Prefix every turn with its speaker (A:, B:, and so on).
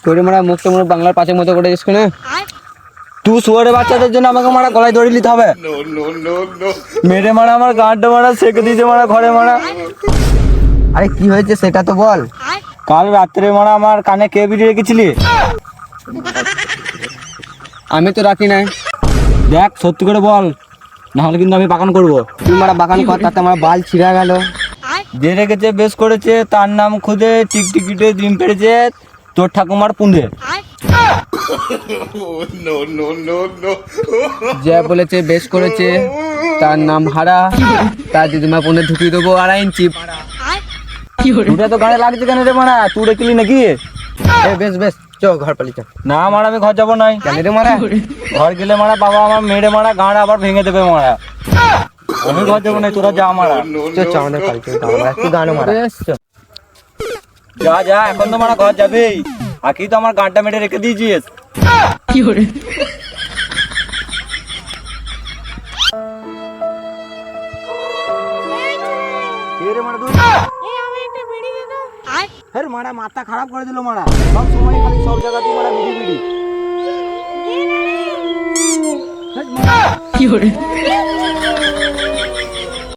A: তোরে মারা মুখটা মনে বাংলার পাঁচের মতো করে দিস না।
B: তুই শুয়ারে বাচ্চাদের জন্য আমাকে মারা গলায় দড়ি নিতে হবে? মেরে মারা আমার গাঁটটা মারা সেকে দিয়েছে মারা ঘরে মারা।
A: আরে কি হয়েছে সেটা তো বল।
B: কাল রাত্রে মারা আমার কানে কে বিড়ি রেখেছিলি?
A: আমি তো রাখি নাই।
B: দেখ সত্যি করে বল, না হলে কিন্তু আমি বাগান করবো।
A: তুই মারা বাগান কর, তাতে আমার বাল ছিঁড়া গেল।
B: যে রেখেছে বেশ করেছে, তার নাম খুদে টিকটিকিটে ডিম পেড়েছে তোর ঠাকুমার পুঁদে।
A: যে বলেছে বেশ করেছে, তার নাম হারা, তার দিদিমা ফোনে ঢুকিয়ে দেবো 2.5 ইঞ্চি।
B: দুটা তো গাড়ি লাগছে কেন রে মারা? তুই রেখলি নাকি?
A: বেশ বেশ চ ঘর পালি চ।
B: না মারা আমি ঘর যাবো নাই।
A: কেন রে মারা?
B: ঘর গেলে মারা বাবা আমার মেরে মারা গাঁড় আবার ভেঙে দেবে মারা। আমি ঘর যাবো নাই, তোরা যা মারা।
A: চ চ আমাদের পালি চ, একটু গানও মারা।
B: বেশ চ। যা যা, এখন তো মারা ঘর যাবেই। আকি তো আমার গাঁটটা মেরে রেখে দিয়েছিস। মারা মাথা খারাপ করে দিল মারা, সব সময় খালি সব জায়গাতে মারা বিড়ি বিড়ি।